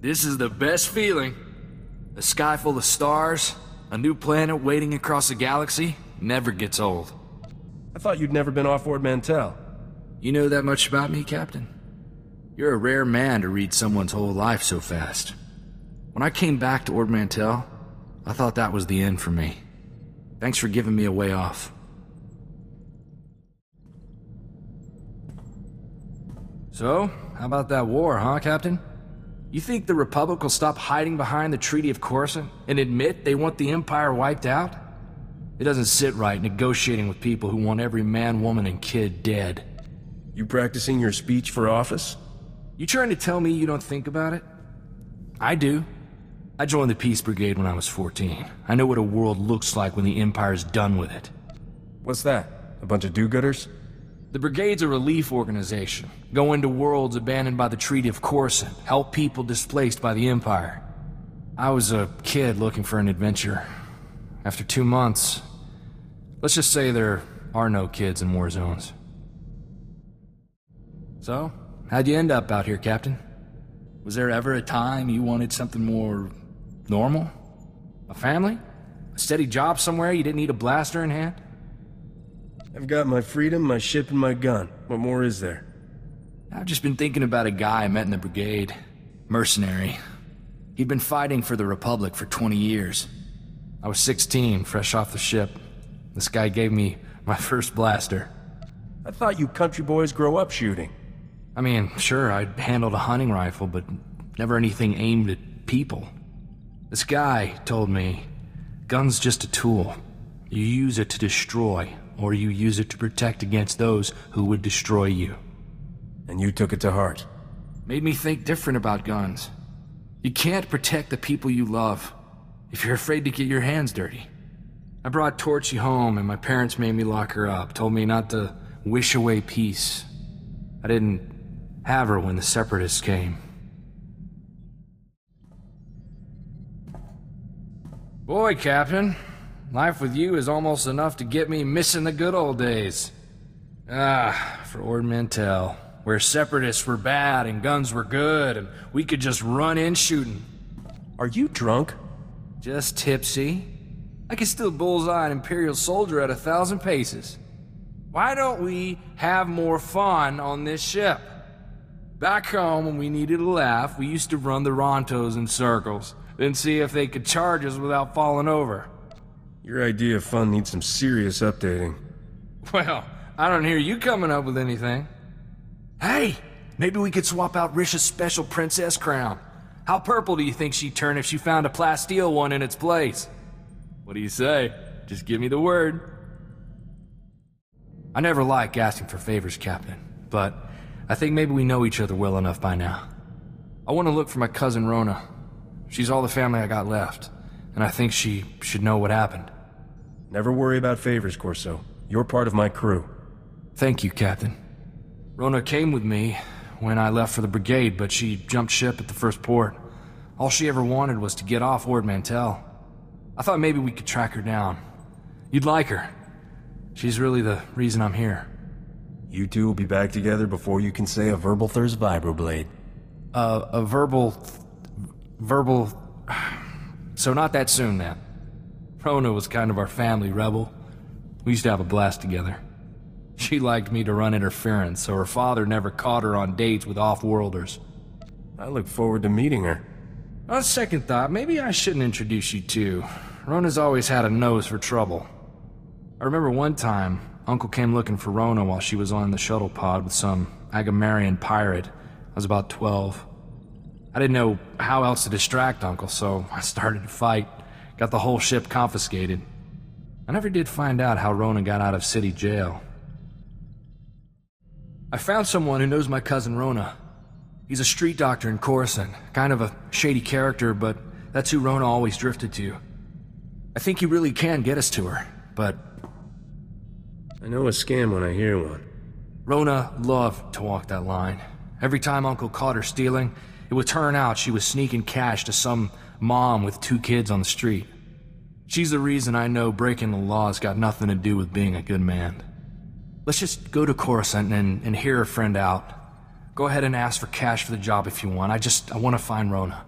This is the best feeling. A sky full of stars, a new planet waiting across the galaxy, never gets old. I thought you'd never been off Ord Mantell. You know that much about me, Captain? You're a rare man to read someone's whole life so fast. When I came back to Ord Mantell, I thought that was the end for me. Thanks for giving me a way off. So, how about that war, huh, Captain? You think the Republic will stop hiding behind the Treaty of Corso and admit they want the Empire wiped out? It doesn't sit right negotiating with people who want every man, woman, and kid dead. You practicing your speech for office? You trying to tell me you don't think about it? I do. I joined the Peace Brigade when I was 14. I know what a world looks like when the Empire's done with it. What's that? A bunch of do-gooders? The Brigade's a relief organization. Go into worlds abandoned by the Treaty of Corso, help people displaced by the Empire. I was a kid looking for an adventure. After 2 months, let's just say there are no kids in war zones. So, how'd you end up out here, Captain? Was there ever a time you wanted something more normal? A family? A steady job somewhere you didn't need a blaster in hand? I've got my freedom, my ship, and my gun. What more is there? I've just been thinking about a guy I met in the brigade. Mercenary. He'd been fighting for the Republic for 20 years. I was 16, fresh off the ship. This guy gave me my first blaster. I thought you country boys grow up shooting. I mean, sure, I'd handled a hunting rifle, but never anything aimed at people. This guy told me, gun's just a tool. You use it to destroy, or you use it to protect against those who would destroy you. And you took it to heart. Made me think different about guns. You can't protect the people you love if you're afraid to get your hands dirty. I brought Torchy home and my parents made me lock her up, told me not to wish away peace. I didn't have her when the Separatists came. Boy, Captain, life with you is almost enough to get me missing the good old days. For Ord Mantell, where Separatists were bad and guns were good, and we could just run in shooting. Are you drunk? Just tipsy. I can still bullseye an Imperial soldier at 1,000 paces. Why don't we have more fun on this ship? Back home, when we needed a laugh, we used to run the Rontos in circles, then see if they could charge us without falling over. Your idea of fun needs some serious updating. Well, I don't hear you coming up with anything. Hey, maybe we could swap out Risha's special princess crown. How purple do you think she'd turn if she found a plasteel one in its place? What do you say? Just give me the word. I never like asking for favors, Captain, but I think maybe we know each other well enough by now. I want to look for my cousin Rona. She's all the family I got left, and I think she should know what happened. Never worry about favors, Corso. You're part of my crew. Thank you, Captain. Rona came with me when I left for the brigade, but she jumped ship at the first port. All she ever wanted was to get off Ord Mantell. I thought maybe we could track her down. You'd like her. She's really the reason I'm here. You two will be back together before you can say a verbal thirst vibroblade. A verbal... So not that soon, then. Rona was kind of our family rebel. We used to have a blast together. She liked me to run interference, so her father never caught her on dates with off-worlders. I look forward to meeting her. On second thought, maybe I shouldn't introduce you two. Rona's always had a nose for trouble. I remember one time, Uncle came looking for Rona while she was on the shuttle pod with some Agamarian pirate. I was about 12. I didn't know how else to distract Uncle, so I started to fight. Got the whole ship confiscated. I never did find out how Rona got out of city jail. I found someone who knows my cousin Rona. He's a street doctor in Coruscant, kind of a shady character, but that's who Rona always drifted to. I think he really can get us to her, but... I know a scam when I hear one. Rona loved to walk that line. Every time Uncle caught her stealing, it would turn out she was sneaking cash to some mom with 2 kids on the street. She's the reason I know breaking the law's got nothing to do with being a good man. Let's just go to Coruscant and hear a friend out. Go ahead and ask for cash for the job if you want. I want to find Rona.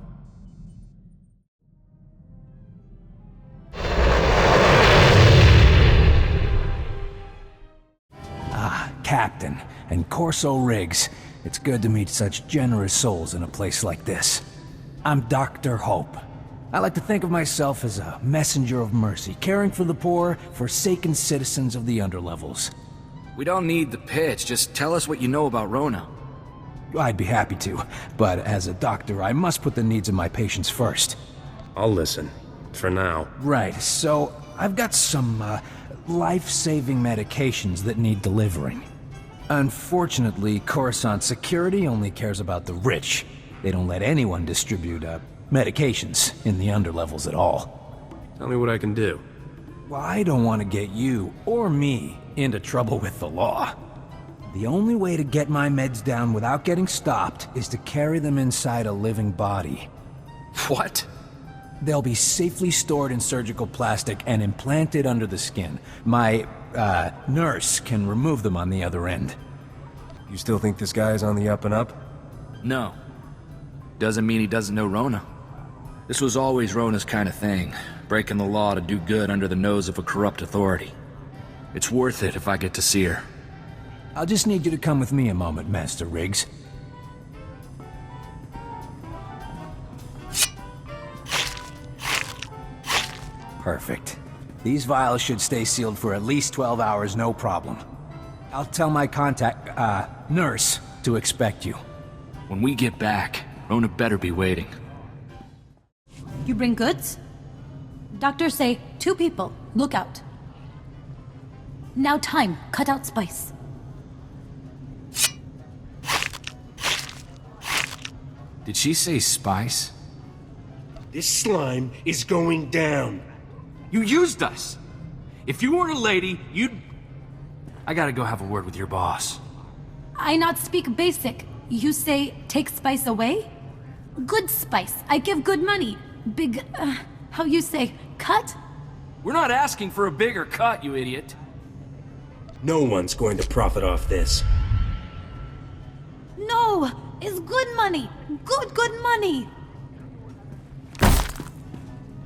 and Corso Riggs. It's good to meet such generous souls in a place like this. I'm Dr. Hope. I like to think of myself as a messenger of mercy, caring for the poor, forsaken citizens of the underlevels. We don't need the pitch, just tell us what you know about Rona. I'd be happy to, but as a doctor, I must put the needs of my patients first. I'll listen. For now. Right, so I've got some, life-saving medications that need delivering. Unfortunately, Coruscant security only cares about the rich. They don't let anyone distribute, medications in the underlevels at all. Tell me what I can do. Well, I don't want to get you, or me, into trouble with the law. The only way to get my meds down without getting stopped is to carry them inside a living body. What? They'll be safely stored in surgical plastic and implanted under the skin. My, nurse can remove them on the other end. You still think this guy is on the up and up? No. Doesn't mean he doesn't know Rona. This was always Rona's kind of thing, breaking the law to do good under the nose of a corrupt authority. It's worth it if I get to see her. I'll just need you to come with me a moment, Master Riggs. Perfect. These vials should stay sealed for at least 12 hours, no problem. I'll tell my nurse to expect you. When we get back, Rona better be waiting. You bring goods? Doctors say 2 people. Look out. Now time. Cut out spice. Did she say spice? This slime is going down. You used us! If you weren't a lady, you'd... I gotta go have a word with your boss. I not speak basic. You say take spice away? Good spice. I give good money. Big, how you say, cut? We're not asking for a bigger cut, you idiot. No one's going to profit off this. No! It's good money! Good money!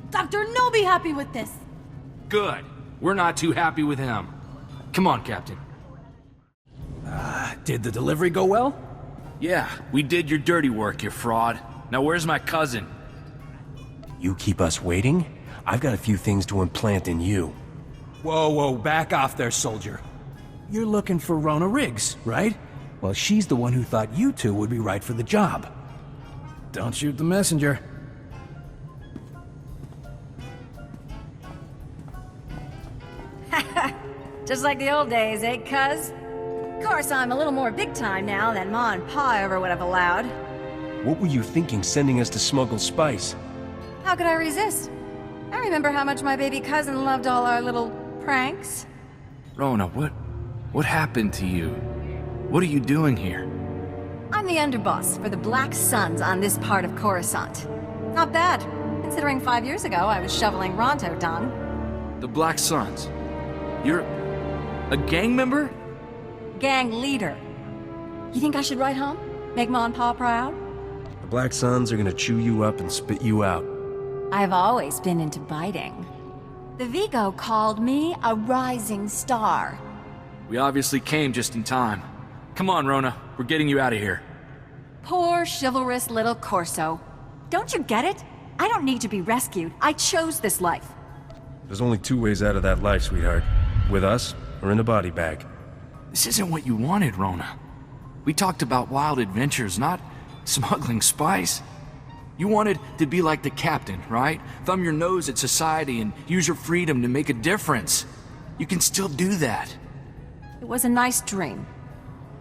Doctor, no be happy with this. Good. We're not too happy with him. Come on, Captain. Did the delivery go well? Yeah, we did your dirty work, you fraud. Now where's my cousin? You keep us waiting? I've got a few things to implant in you. Whoa, back off there, soldier. You're looking for Rona Riggs, right? Well, she's the one who thought you two would be right for the job. Don't shoot the messenger. Just like the old days, eh, cuz? Of course, I'm a little more big time now than Ma and Pa ever would have allowed. What were you thinking sending us to smuggle spice? How could I resist? I remember how much my baby cousin loved all our little pranks. Rona, what happened to you? What are you doing here? I'm the underboss for the Black Suns on this part of Coruscant. Not bad, considering 5 years ago I was shoveling Ronto dung. The Black Suns. You're a gang member? Gang leader. You think I should write home? Make Ma and Pa proud? The Black Suns are gonna chew you up and spit you out. I've always been into biting. The Vigo called me a rising star. We obviously came just in time. Come on, Rona. We're getting you out of here. Poor chivalrous little Corso. Don't you get it? I don't need to be rescued. I chose this life. There's only 2 ways out of that life, sweetheart. With us, or in a body bag. This isn't what you wanted, Rona. We talked about wild adventures, not smuggling spice. You wanted to be like the captain, right? Thumb your nose at society and use your freedom to make a difference. You can still do that. It was a nice dream.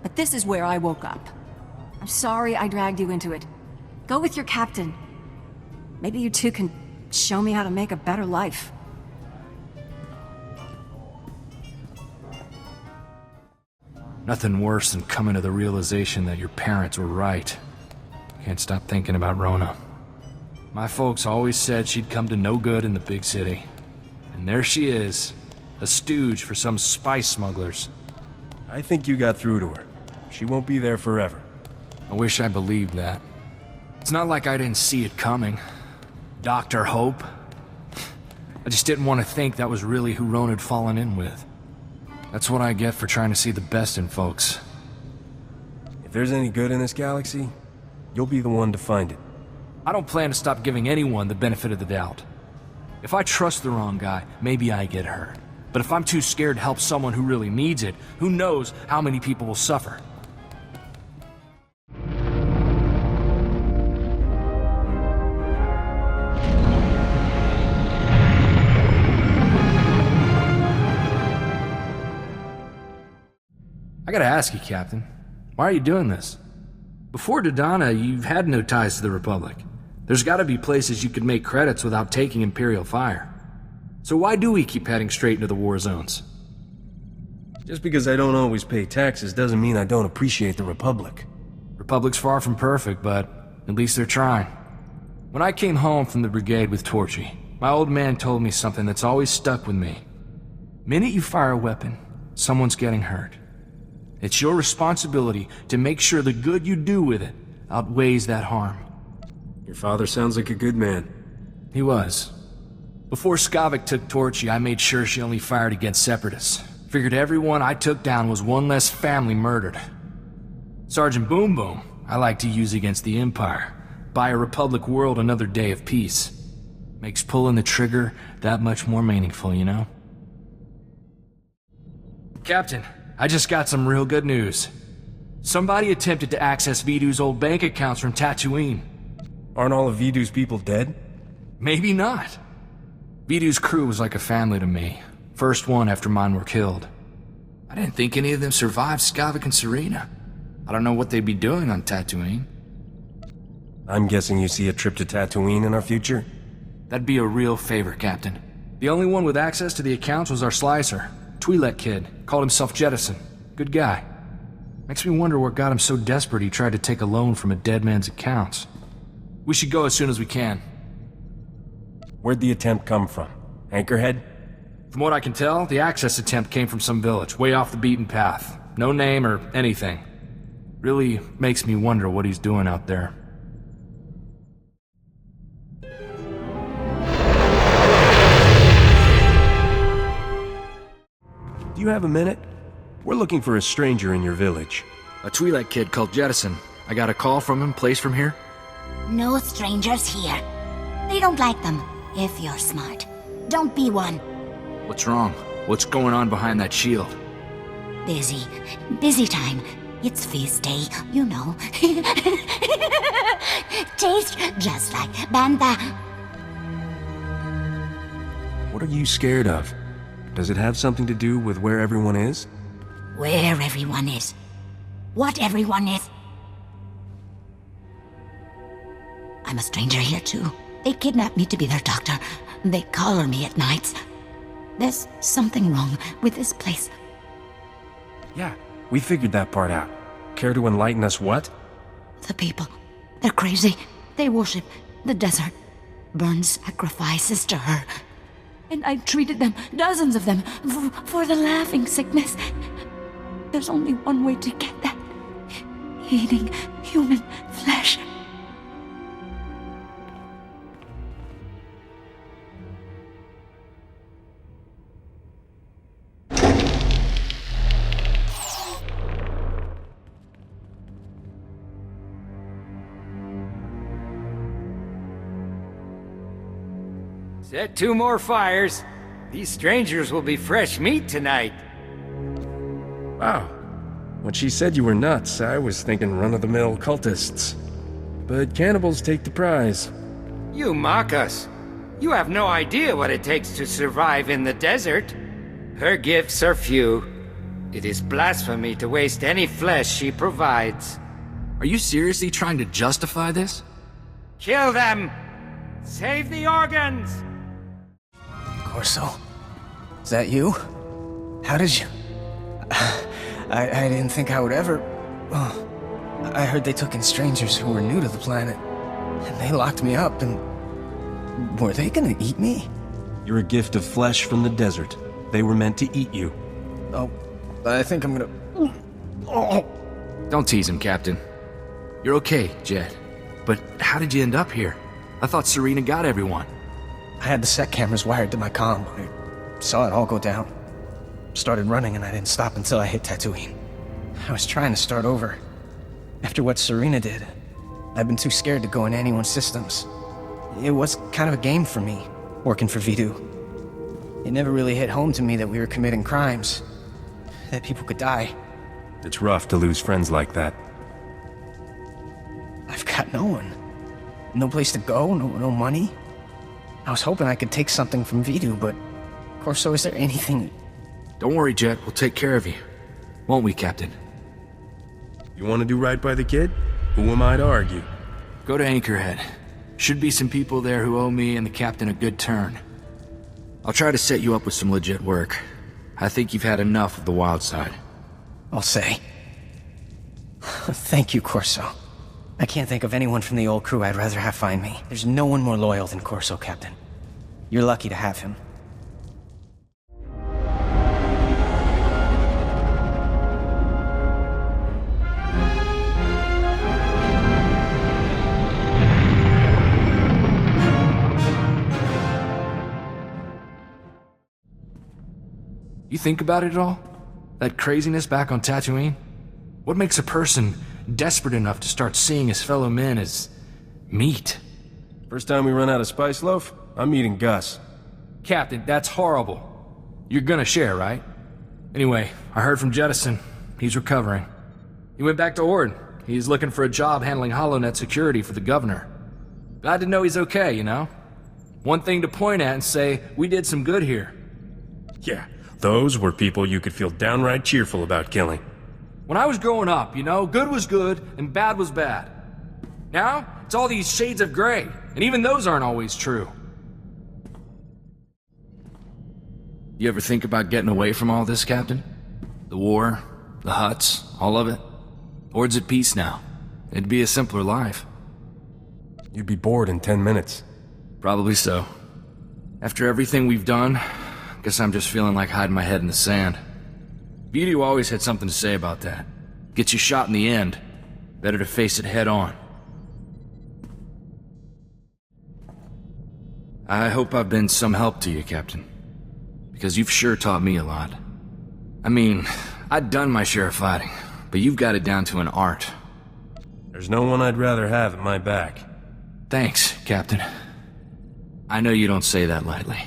But this is where I woke up. I'm sorry I dragged you into it. Go with your captain. Maybe you two can show me how to make a better life. Nothing worse than coming to the realization that your parents were right. Can't stop thinking about Rona. My folks always said she'd come to no good in the big city. And there she is, a stooge for some spice smugglers. I think you got through to her. She won't be there forever. I wish I believed that. It's not like I didn't see it coming. Dr. Hope. I just didn't want to think that was really who Rona had fallen in with. That's what I get for trying to see the best in folks. If there's any good in this galaxy, you'll be the one to find it. I don't plan to stop giving anyone the benefit of the doubt. If I trust the wrong guy, maybe I get hurt. But if I'm too scared to help someone who really needs it, who knows how many people will suffer? I gotta ask you, Captain, why are you doing this? Before Dodonna, you've had no ties to the Republic. There's gotta be places you could make credits without taking Imperial fire. So why do we keep heading straight into the war zones? Just because I don't always pay taxes doesn't mean I don't appreciate the Republic. Republic's far from perfect, but at least they're trying. When I came home from the brigade with Torchy, my old man told me something that's always stuck with me. Minute you fire a weapon, someone's getting hurt. It's your responsibility to make sure the good you do with it outweighs that harm. Your father sounds like a good man. He was. Before Skavik took Torchy, I made sure she only fired against separatists. Figured everyone I took down was one less family murdered. Sergeant Boom Boom, I like to use against the Empire. Buy a Republic world another day of peace. Makes pulling the trigger that much more meaningful, you know? Captain, I just got some real good news. Somebody attempted to access Vidu's old bank accounts from Tatooine. Aren't all of Vidu's people dead? Maybe not. Vidu's crew was like a family to me. First one after mine were killed. I didn't think any of them survived Skavik and Serena. I don't know what they'd be doing on Tatooine. I'm guessing you see a trip to Tatooine in our future? That'd be a real favor, Captain. The only one with access to the accounts was our slicer. Twi'lek kid. Called himself Jettison. Good guy. Makes me wonder what got him so desperate he tried to take a loan from a dead man's accounts. We should go as soon as we can. Where'd the attempt come from? Anchorhead? From what I can tell, the access attempt came from some village, way off the beaten path. No name or anything. Really makes me wonder what he's doing out there. Do you have a minute? We're looking for a stranger in your village. A Twi'lek kid called Jettison. I got a call from him, placed from here. No strangers here. They don't like them, if you're smart. Don't be one. What's wrong? What's going on behind that shield? Busy. Busy time. It's feast day, you know. Taste just like Bantha. What are you scared of? Does it have something to do with where everyone is? Where everyone is. What everyone is. I'm a stranger here too. They kidnapped me to be their doctor. They collar me at nights. There's something wrong with this place. Yeah, we figured that part out. Care to enlighten us what? The people. They're crazy. They worship the desert. Burn sacrifices to her. And I treated them, dozens of them, for the laughing sickness. There's only one way to get that. Eating human flesh. Set 2 more fires. These strangers will be fresh meat tonight. Wow. When she said you were nuts, I was thinking run-of-the-mill cultists. But cannibals take the prize. You mock us. You have no idea what it takes to survive in the desert. Her gifts are few. It is blasphemy to waste any flesh she provides. Are you seriously trying to justify this? Kill them! Save the organs! Corso? Is that you? How did you... I didn't think I would ever... Oh, I heard they took in strangers who were new to the planet. And they locked me up and... Were they gonna eat me? You're a gift of flesh from the desert. They were meant to eat you. Oh, I think I'm gonna... Oh. Don't tease him, Captain. You're okay, Jet. But how did you end up here? I thought Serena got everyone. I had the sec cameras wired to my comm. I saw it all go down. Started running and I didn't stop until I hit Tatooine. I was trying to start over. After what Serena did, I've been too scared to go in anyone's systems. It was kind of a game for me, working for Vidu. It never really hit home to me that we were committing crimes, that people could die. It's rough to lose friends like that. I've got no one. No place to go, no money. I was hoping I could take something from Vidu, but... Corso, is there anything... Don't worry, Jet. We'll take care of you. Won't we, Captain? You want to do right by the kid? Who am I to argue? Go to Anchorhead. Should be some people there who owe me and the captain a good turn. I'll try to set you up with some legit work. I think you've had enough of the wild side. I'll say. Thank you, Corso. I can't think of anyone from the old crew I'd rather have find me. There's no one more loyal than Corso, Captain. You're lucky to have him. You think about it at all? That craziness back on Tatooine? What makes a person desperate enough to start seeing his fellow men as meat? First time we run out of spice loaf, I'm eating Gus. Captain, that's horrible. You're gonna share, right? Anyway, I heard from Jettison. He's recovering. He went back to Ord. He's looking for a job handling HoloNet security for the governor. Glad to know he's okay, you know? One thing to point at and say, we did some good here. Yeah, those were people you could feel downright cheerful about killing. When I was growing up, you know, good was good and bad was bad. Now, it's all these shades of gray, and even those aren't always true. You ever think about getting away from all this, Captain? The war, the Hutts, all of it? Ord's at peace now. It'd be a simpler life. You'd be bored in 10 minutes. Probably so. After everything we've done, guess I'm just feeling like hiding my head in the sand. Vidu always had something to say about that. Gets you shot in the end. Better to face it head on. I hope I've been some help to you, Captain. Because you've sure taught me a lot. I mean, I'd done my share of fighting, but you've got it down to an art. There's no one I'd rather have at my back. Thanks, Captain. I know you don't say that lightly.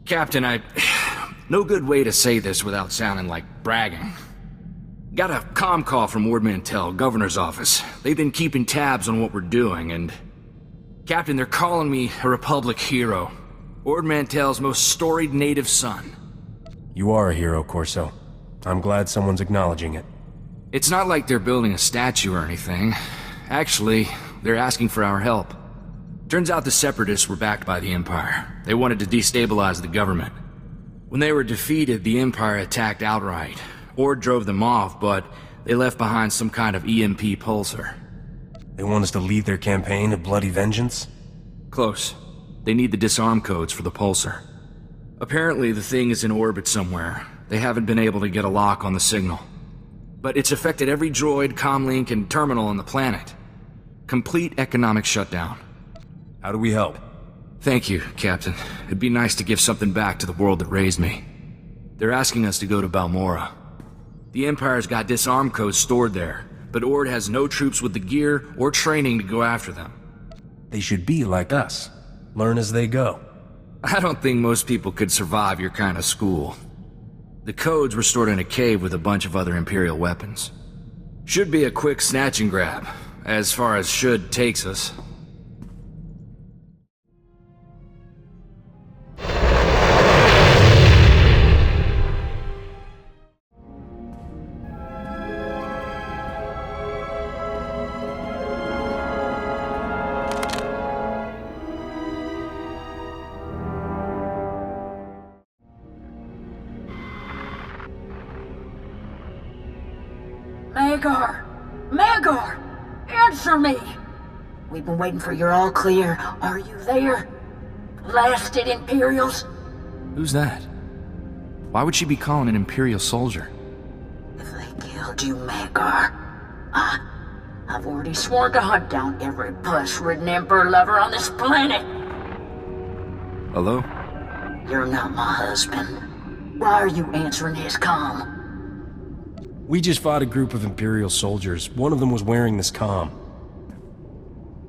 Captain, no good way to say this without sounding like bragging. Got a comm call from Ord Mantell, governor's office. They've been keeping tabs on what we're doing, and... Captain, they're calling me a Republic hero. Ord Mantell's most storied native son. You are a hero, Corso. I'm glad someone's acknowledging it. It's not like they're building a statue or anything. Actually, they're asking for our help. Turns out the Separatists were backed by the Empire. They wanted to destabilize the government. When they were defeated, the Empire attacked outright. Ord drove them off, but they left behind some kind of EMP pulsar. They want us to lead their campaign of bloody vengeance? Close. They need the disarm codes for the pulsar. Apparently, the thing is in orbit somewhere. They haven't been able to get a lock on the signal. But it's affected every droid, comlink, and terminal on the planet. Complete economic shutdown. How do we help? Thank you, Captain. It'd be nice to give something back to the world that raised me. They're asking us to go to Balmorra. The Empire's got disarm codes stored there, but Ord has no troops with the gear or training to go after them. They should be like us. Learn as they go. I don't think most people could survive your kind of school. The codes were stored in a cave with a bunch of other Imperial weapons. Should be a quick snatch and grab, as far as should takes us. Magar! Answer me! We've been waiting for your all clear. Are you there? Blasted Imperials? Who's that? Why would she be calling an Imperial soldier? If they killed you, Magar, I've already sworn to hunt down every bus-ridden Emperor lover on this planet. Hello? You're not my husband. Why are you answering his comm? We just fought a group of Imperial soldiers. One of them was wearing this comm.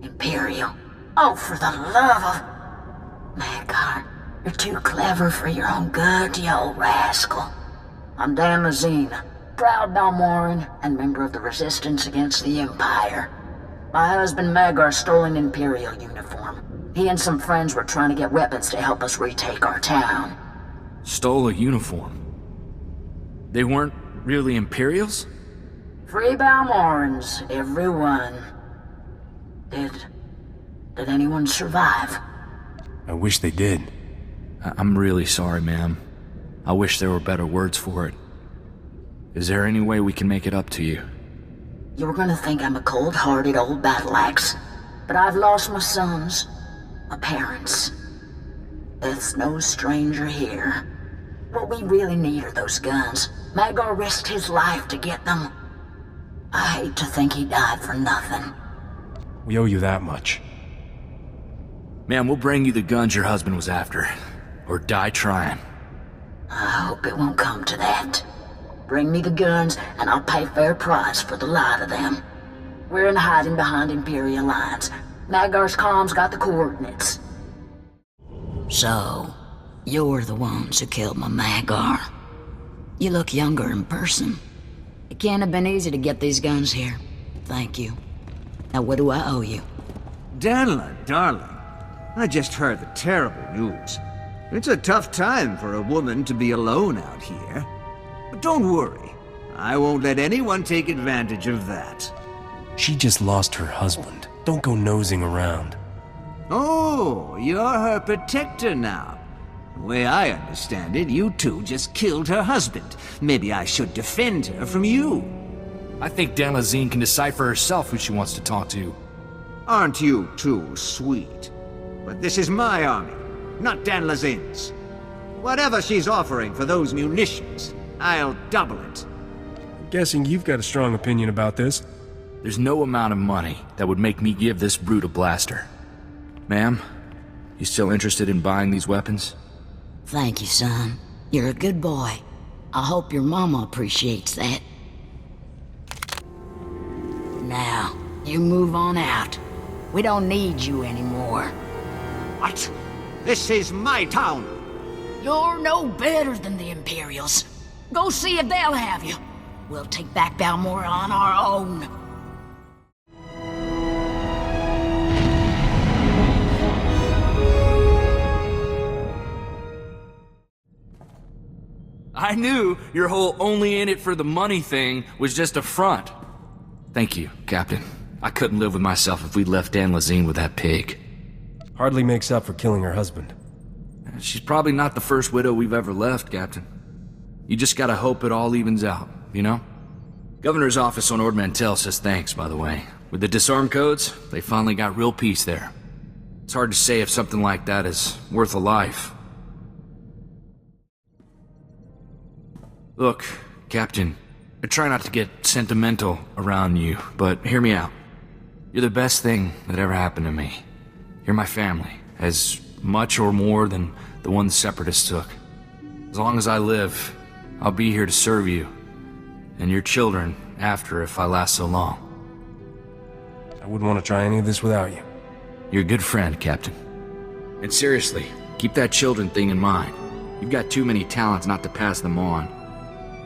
Imperial? Oh, for the love of... Magar, you're too clever for your own good, you old rascal. I'm Dan Lazine, proud Balmoran and member of the Resistance against the Empire. My husband Magar stole an Imperial uniform. He and some friends were trying to get weapons to help us retake our town. Stole a uniform? They weren't really Imperials? Free Balmorans, every one. Did anyone survive? I wish they did. I'm really sorry, ma'am. I wish there were better words for it. Is there any way we can make it up to you? You're gonna think I'm a cold-hearted old battle axe, but I've lost my sons, my parents. Death's no stranger here. What we really need are those guns. Magar risked his life to get them. I hate to think he died for nothing. We owe you that much. Ma'am, we'll bring you the guns your husband was after. Or die trying. I hope it won't come to that. Bring me the guns, and I'll pay fair price for the lot of them. We're in hiding behind Imperial lines. Magar's comms got the coordinates. So, you're the ones who killed my Magar. You look younger in person. It can't have been easy to get these guns here. Thank you. Now what do I owe you? Danla, darling. I just heard the terrible news. It's a tough time for a woman to be alone out here. But don't worry. I won't let anyone take advantage of that. She just lost her husband. Don't go nosing around. Oh, you're her protector now. The way I understand it, you two just killed her husband. Maybe I should defend her from you. I think Dan Lazine can decipher herself who she wants to talk to. Aren't you too sweet? But this is my army, not Dan Lazine's. Whatever she's offering for those munitions, I'll double it. I'm guessing you've got a strong opinion about this. There's no amount of money that would make me give this brute a blaster. Ma'am, you still interested in buying these weapons? Thank you, son. You're a good boy. I hope your mama appreciates that. Now, you move on out. We don't need you anymore. What? This is my town! You're no better than the Imperials. Go see if they'll have you. We'll take back Balmora on our own. I knew your whole only in it for the money thing was just a front. Thank you, Captain. I couldn't live with myself if we'd left Dan Lazine with that pig. Hardly makes up for killing her husband. She's probably not the first widow we've ever left, Captain. You just gotta hope it all evens out, you know? Governor's office on Ord Mantell says thanks, by the way. With the disarm codes, they finally got real peace there. It's hard to say if something like that is worth a life. Look, Captain, I try not to get sentimental around you, but hear me out. You're the best thing that ever happened to me. You're my family, as much or more than the one the Separatists took. As long as I live, I'll be here to serve you, and your children after if I last so long. I wouldn't want to try any of this without you. You're a good friend, Captain. And seriously, keep that children thing in mind. You've got too many talents not to pass them on.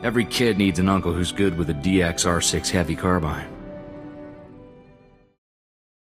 Every kid needs an uncle who's good with a DX R6 heavy carbine.